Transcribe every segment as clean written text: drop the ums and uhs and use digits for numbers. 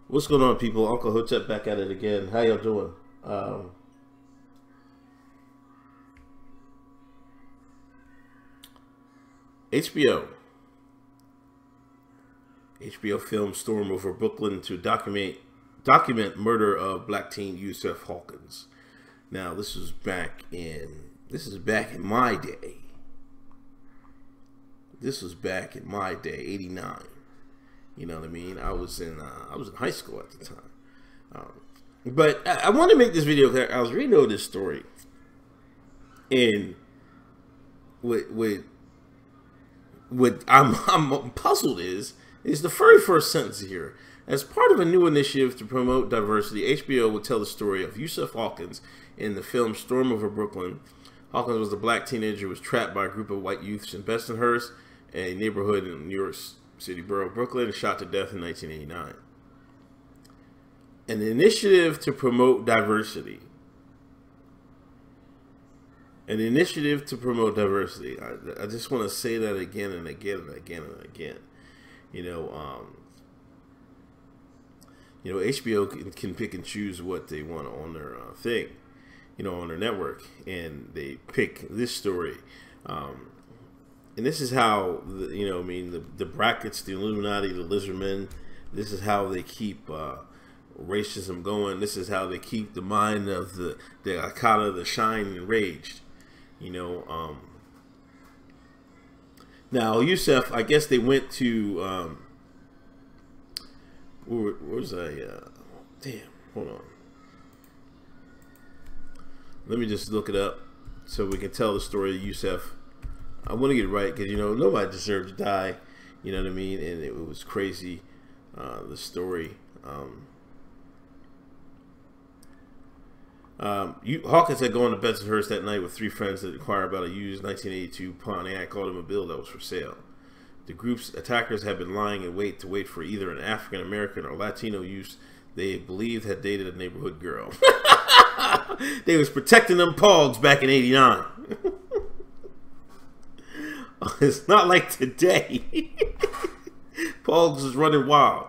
What's going on, people? Uncle Hotep back at it again. How y'all doing? HBO. HBO filmed storm over Brooklyn to document murder of black teen Yusuf Hawkins. Now, this is back in my day. This was back in my day, '89. You know what I mean? I was in high school at the time. But I want to make this video because I was reading over this story, and what I'm puzzled is the very first sentence here. As part of a new initiative to promote diversity, HBO will tell the story of Yusuf Hawkins in the film Storm Over Brooklyn. Hawkins was a black teenager who was trapped by a group of white youths in Bensonhurst, a neighborhood in New York City borough of Brooklyn, and shot to death in 1989. An initiative to promote diversity. An initiative to promote diversity. I just want to say that again and again and again and again. HBO can pick and choose what they want on their thing, on their network, and they pick this story. And this is how, the brackets, the Illuminati, the lizardmen, this is how they keep racism going. This is how they keep the mind of the Akata, the shine, enraged. Now, Yusuf, I guess they went to, where was I? Damn, hold on. Let me just look it up so we can tell the story of Yusuf. I want to get it right because, nobody deserved to die. You know what I mean? And it was crazy, the story. Hawkins had gone to Bensonhurst that night with three friends that inquired about a used 1982 Pontiac automobile that was for sale. The group's attackers had been lying in wait for either an African American or Latino youth they believed had dated a neighborhood girl. They was protecting them pogs back in '89. It's not like today. Pogs is running wild.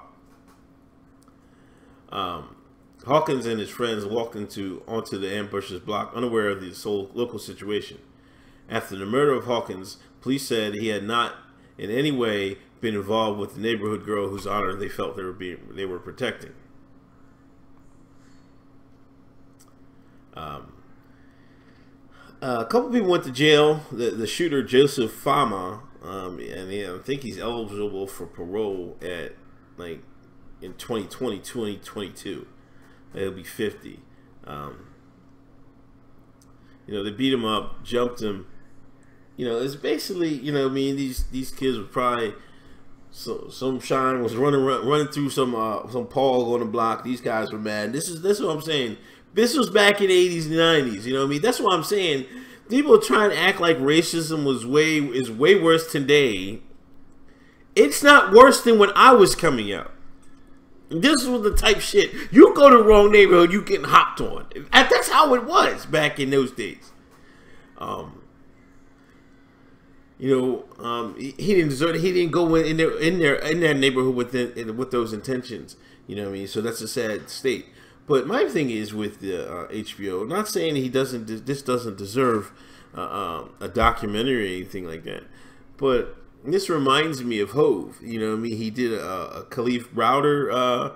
Hawkins and his friends walked onto the ambush's block, unaware of the local situation. After the murder of Hawkins, police said he had not in any way been involved with the neighborhood girl whose honor they felt they were protecting. A couple people went to jail. The shooter, Joseph Fama, and I think he's eligible for parole at in 2020, 2022. He'll be 50. They beat him up, jumped him. It's basically, these kids were probably some shine was running through some pog on the block. These guys were mad. This is what I'm saying. This was back in the 80s and 90s. That's what I'm saying. People are trying to act like racism is way worse today. It's not worse than when I was coming up. This was the type shit. You go to the wrong neighborhood, you getting hopped on. That's how it was back in those days. He didn't deserve it. He didn't go in their neighborhood with those intentions. So that's a sad state. But my thing is with the HBO. Not saying this doesn't deserve a documentary or anything like that, but this reminds me of Hove. He did a Khalif Browder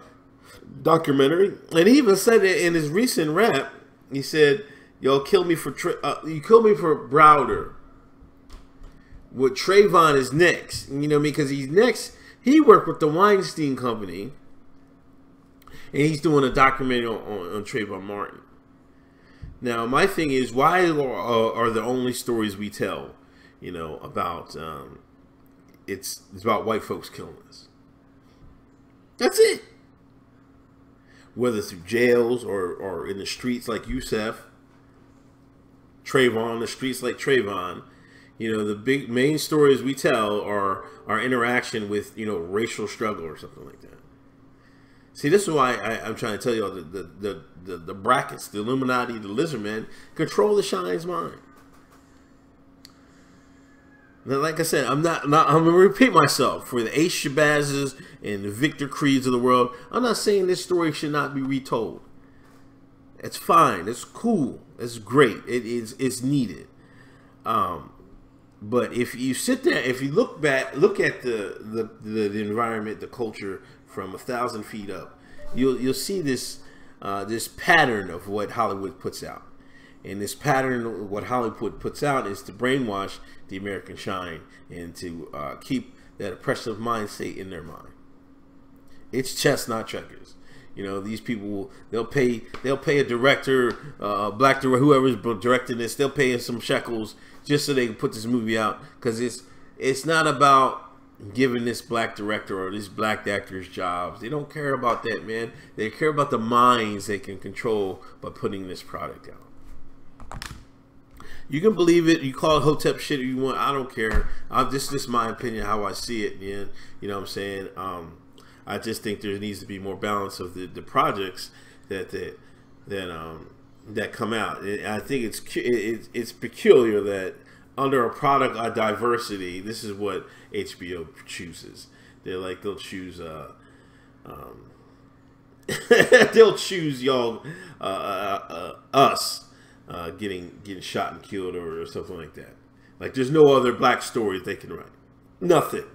documentary, and he even said it in his recent rap. He said, "Y'all kill me for you killed me for Browder. What Trayvon is next, because he's next. He worked with the Weinstein Company, and he's doing a documentary on Trayvon Martin. Now, my thing is, why are the only stories we tell, about it's about white folks killing us? That's it. Whether through jails or in the streets like Yusuf, Trayvon, the streets like Trayvon. The big main stories we tell are our interaction with, racial struggle or something like that. See, this is why I'm trying to tell y'all the brackets, the Illuminati, the lizardmen control the shine's mind. Now, like I said, I'm not. I'm gonna repeat myself for the Ace Shabazz and the Victor Creeds of the world. I'm not saying this story should not be retold. It's fine. It's cool. It's great. It is. It's needed. But if you sit there, if you look at the environment, the culture from 1,000 feet up, you'll see this this pattern of what Hollywood puts out. And this pattern of what Hollywood puts out is to brainwash the American shine and to keep that oppressive mind state in their mind. It's chess, not checkers. You know, these people, they'll pay a director, black director, whoever's directing this, they'll pay him some shekels just so they can put this movie out, because it's not about giving this black director or this black actors jobs. They don't care about that, man. They care about the minds they can control by putting this product out. You can believe it. You call it Hotep shit if you want. I don't care. This is my opinion, how I see it, man. You know what I'm saying? I just think there needs to be more balance of the projects that come out. I think it's peculiar that under a product of diversity, this is what HBO chooses. They'll choose they'll choose y'all us getting shot and killed or something like that. Like there's no other black stories they can write. Nothing.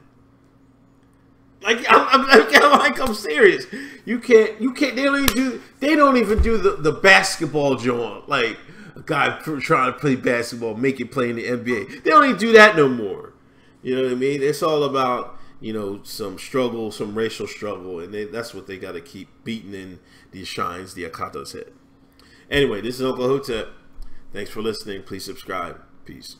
Like I'm serious. You can't. They don't even do the basketball joint. Like a guy trying to play basketball, make it play in the NBA. They don't even do that no more. You know what I mean? It's all about, you know, some struggle, some racial struggle, and that's what they got to keep beating in these shrines, the Akato's head. Anyway, this is Uncle Hotep. Thanks for listening. Please subscribe. Peace.